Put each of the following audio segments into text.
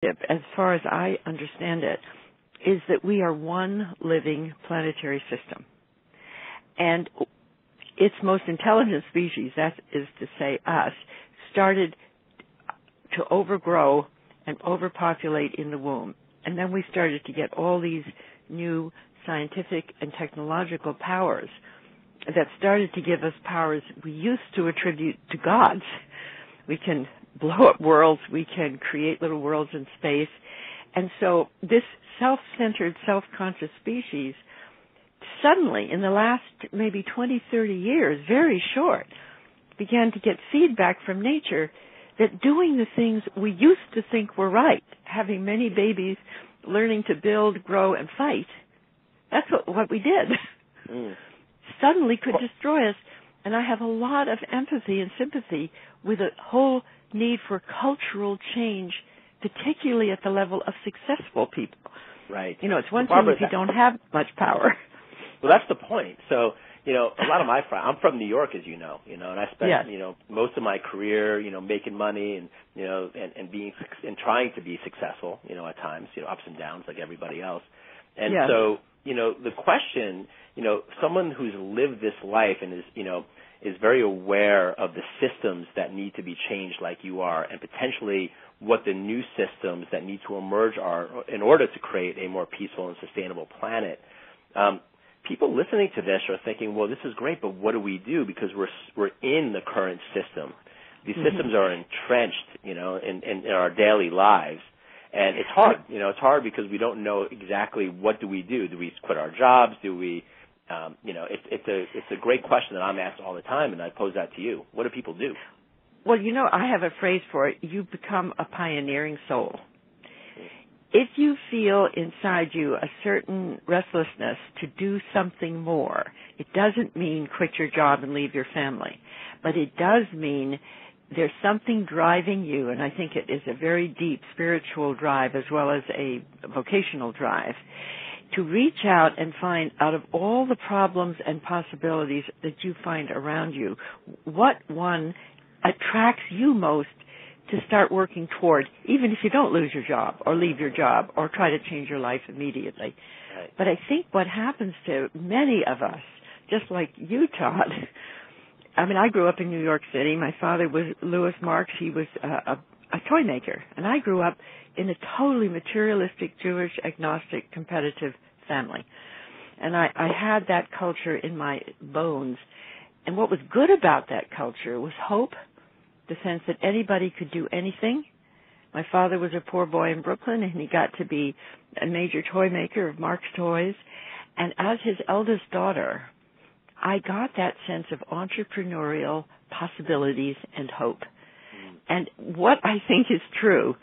as far as I understand it, is that we are one living planetary system. And its most intelligent species, that is to say us, started to overgrow and overpopulate in the womb. And then we started to get all these new scientific and technological powers that started to give us powers we used to attribute to gods. We can blow up worlds, we can create little worlds in space. And so this self-centered, self-conscious species suddenly, in the last maybe 20, 30 years, very short, began to get feedback from nature that doing the things we used to think were right, having many babies, learning to build, grow, and fight, that's what we did, suddenly could destroy us. And I have a lot of empathy and sympathy with the whole need for cultural change, particularly at the level of successful people. Right. You know, it's one thing if you don't have much power. Well, that's the point. So, you know, a lot of my friends, I'm from New York, as you know, and I spent, you know, most of my career, you know, making money and, you know, and being, and trying to be successful, you know, at times, you know, ups and downs like everybody else. And so, you know, the question, you know, someone who's lived this life and is, you know, is very aware of the systems that need to be changed like you are, and potentially what the new systems that need to emerge are in order to create a more peaceful and sustainable planet. People listening to this are thinking, well, this is great, but what do we do? Because we're in the current system. These systems are entrenched, you know, in our daily lives. And it's hard, you know, it's hard because we don't know exactly what do we do. Do we quit our jobs? Do we, you know, it's a great question that I'm asked all the time, and I pose that to you. What do people do? Well, you know, I have a phrase for it. You become a pioneering soul. If you feel inside you a certain restlessness to do something more, it doesn't mean quit your job and leave your family, but it does mean there's something driving you, and I think it is a very deep spiritual drive as well as a vocational drive, to reach out and find, out of all the problems and possibilities that you find around you, what one attracts you most to start working toward, even if you don't lose your job or leave your job or try to change your life immediately. Right. But I think what happens to many of us, just like you, Todd, I mean, I grew up in New York City. My father was Louis Marx. He was a toy maker. And I grew up in a totally materialistic, Jewish, agnostic, competitive family. And I had that culture in my bones. And what was good about that culture was hope, the sense that anybody could do anything. My father was a poor boy in Brooklyn, and he got to be a major toy maker of Marx toys. And as his eldest daughter, I got that sense of entrepreneurial possibilities and hope. And what I think is true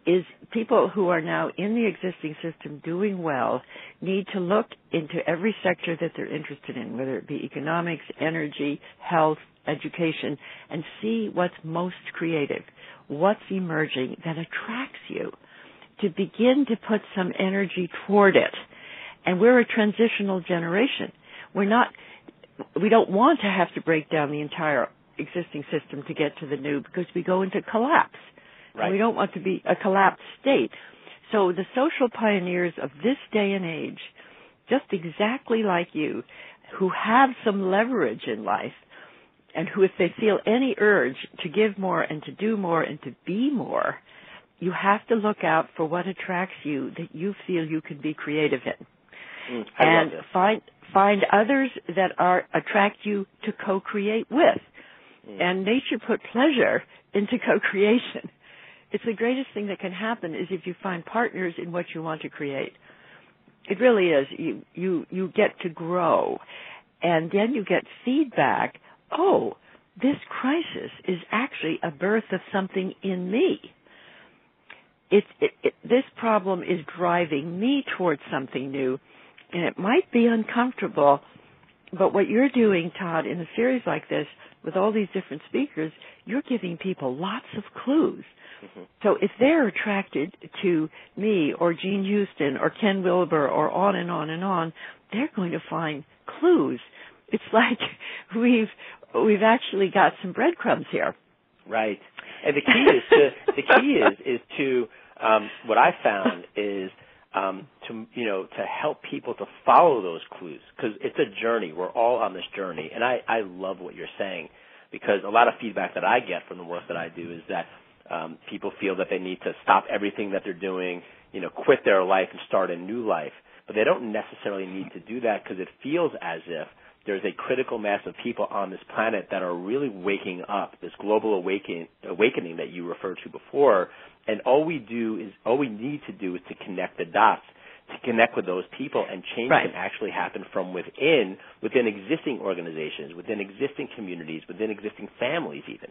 is people who are now in the existing system doing well need to look into every sector that they're interested in, whether it be economics, energy, health, education, and see what's most creative, what's emerging that attracts you, to begin to put some energy toward it. And we're a transitional generation. We don't want to have to break down the entire existing system to get to the new, because we go into collapse. Right. And we don't want to be a collapsed state. So the social pioneers of this day and age, just exactly like you, who have some leverage in life, and who, if they feel any urge to give more and to do more and to be more, you have to look out for what attracts you that you feel you can be creative in. And find others that attract you to co-create with. And nature put pleasure into co-creation. It's the greatest thing that can happen is if you find partners in what you want to create. It really is. You get to grow, and then you get feedback. Oh, this crisis is actually a birth of something in me. This problem is driving me towards something new, and it might be uncomfortable, but what you're doing, Todd, in a series like this, with all these different speakers, you're giving people lots of clues. So if they're attracted to me or Jean Houston or Ken Wilber or on and on and on, they're going to find clues. It's like we've actually got some breadcrumbs here. Right. And the key is to what I found is to help people to follow those clues, because it's a journey. We're all on this journey, and I love what you're saying, because a lot of feedback that I get from the work that I do is that people feel that they need to stop everything that they're doing, quit their life and start a new life. But they don't necessarily need to do that, because it feels as if there's a critical mass of people on this planet that are really waking up, this global awakening that you referred to before. And all we need to do is to connect the dots, to connect with those people, and change can actually happen from within existing organizations, within existing communities, within existing families even.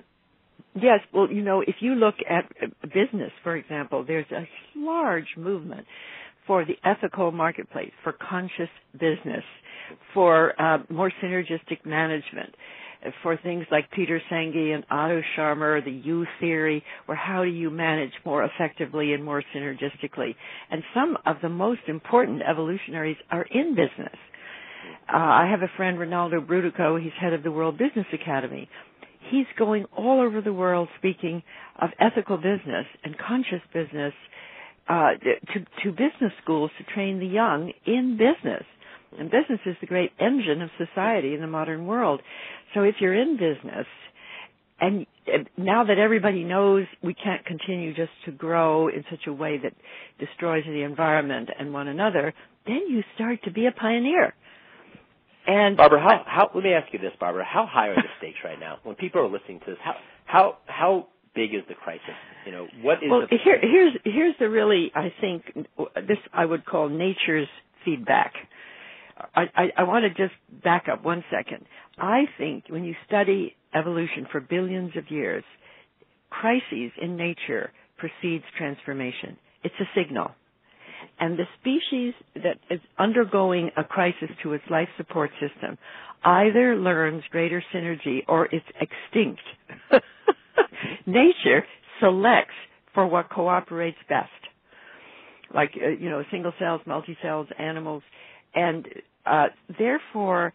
Yes, well, if you look at business, for example, there's a large movement for the ethical marketplace, for conscious business, for more synergistic management, for things like Peter Senge and Otto Scharmer, the U theory, or how do you manage more effectively and more synergistically. And some of the most important evolutionaries are in business. I have a friend, Ronaldo Brudico, he's head of the World Business Academy. He's going all over the world speaking of ethical business and conscious business to business schools to train the young in business. And business is the great engine of society in the modern world. So if you're in business, and now that everybody knows we can't continue just to grow in such a way that destroys the environment and one another, then you start to be a pioneer. And Barbara, let me ask you this, Barbara. How high are the stakes right now? When people are listening to this, how big is the crisis? What is here's the really, I think, this I would call nature's feedback. I want to just back up one second. I think when you study evolution for billions of years, crises in nature precedes transformation. It's a signal. And the species that is undergoing a crisis to its life support system either learns greater synergy or it's extinct. Nature selects for what cooperates best, like, single cells, multi-cells, animals. And therefore,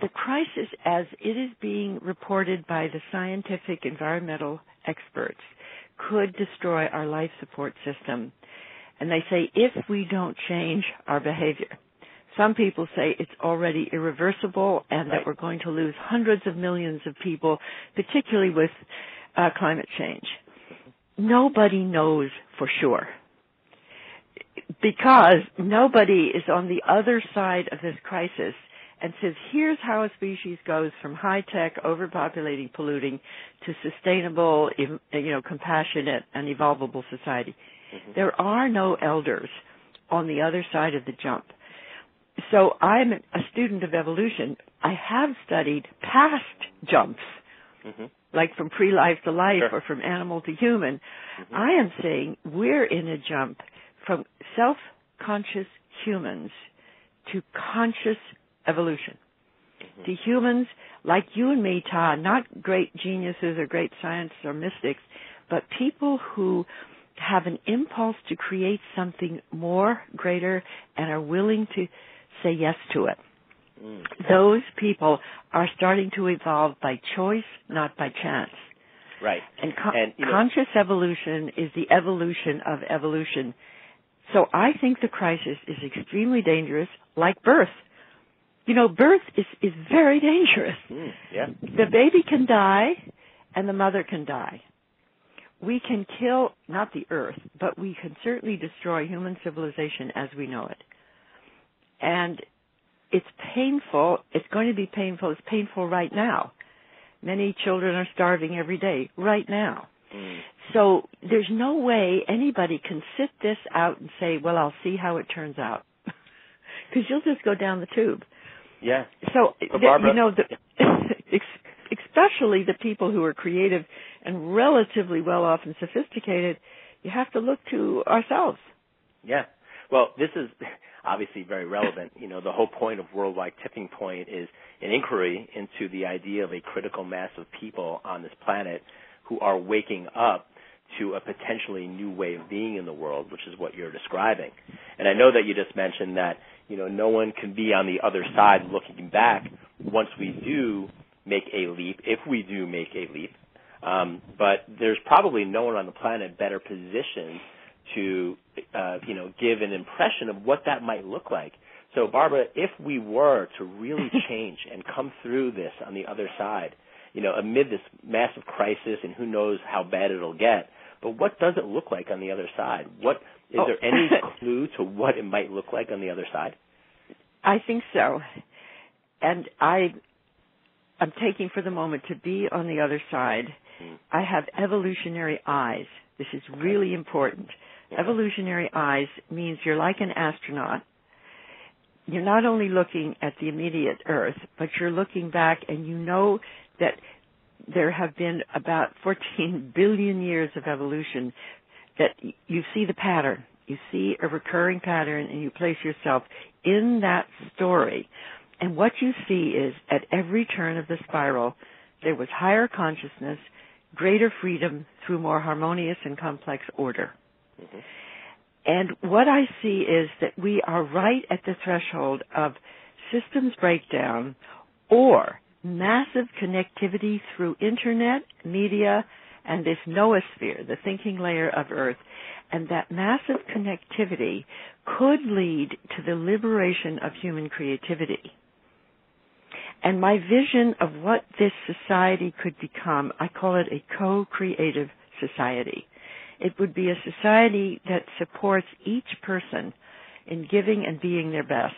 the crisis as it is being reported by the scientific environmental experts could destroy our life support system. And they say if we don't change our behavior. Some people say it's already irreversible and that we're going to lose hundreds of millions of people, particularly with climate change. Nobody knows for sure, because nobody is on the other side of this crisis and says, here's how a species goes from high-tech, overpopulating, polluting, to sustainable, compassionate, and evolvable society. Mm-hmm. There are no elders on the other side of the jump. So I'm a student of evolution. I have studied past jumps, like from pre-life to life or from animal to human. Mm-hmm. I am saying we're in a jump from self-conscious humans to conscious evolution. Mm-hmm. To humans like you and me, Todd, not great geniuses or great scientists or mystics, but people who have an impulse to create something more, greater, and are willing to say yes to it. Mm. Those people are starting to evolve by choice, not by chance. Right. And conscious evolution is the evolution of evolution. So I think the crisis is extremely dangerous, like birth. Birth is very dangerous. Mm, yeah. The baby can die, and the mother can die. We can kill, not the earth, but we can certainly destroy human civilization as we know it. And it's painful. It's going to be painful. It's painful right now. Many children are starving every day, right now. Mm. So there's no way anybody can sit this out and say, well, I'll see how it turns out. Because you'll just go down the tube. Yeah. So, Barbara, especially the people who are creative and relatively well-off and sophisticated, you have to look to ourselves. Yeah. Well, this is obviously very relevant. The whole point of Worldwide Tipping Point is an inquiry into the idea of a critical mass of people on this planet who are waking up to a potentially new way of being in the world, which is what you're describing. And I know that you just mentioned that, no one can be on the other side looking back once we do make a leap, if we do make a leap. But there's probably no one on the planet better positioned to, give an impression of what that might look like. So, Barbara, if we were to really change and come through this on the other side, amid this massive crisis, and who knows how bad it'll get, but what does it look like on the other side? Is there any clue to what it might look like on the other side? I think so. And I'm taking for the moment to be on the other side. I have evolutionary eyes. This is really important. Okay. Evolutionary eyes means you're like an astronaut. You're not only looking at the immediate Earth, but you're looking back, and you know that there have been about 14 billion years of evolution, that you see the pattern. You see a recurring pattern, and you place yourself in that story. And what you see is, at every turn of the spiral, there was higher consciousness, greater freedom through more harmonious and complex order. Mm-hmm. And what I see is that we are right at the threshold of systems breakdown or massive connectivity through internet, media, and this noosphere, the thinking layer of Earth. And that massive connectivity could lead to the liberation of human creativity. And my vision of what this society could become, I call it a co-creative society. It would be a society that supports each person in giving and being their best,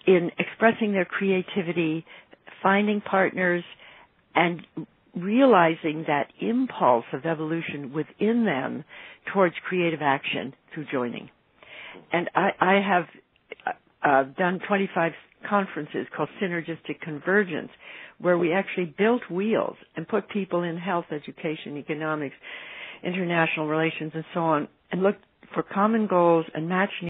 in expressing their creativity, finding partners, and realizing that impulse of evolution within them towards creative action through joining. And I have done 25 conferences called Synergistic Convergence, where we actually built wheels and put people in health, education, economics, international relations, and so on, and looked for common goals and matched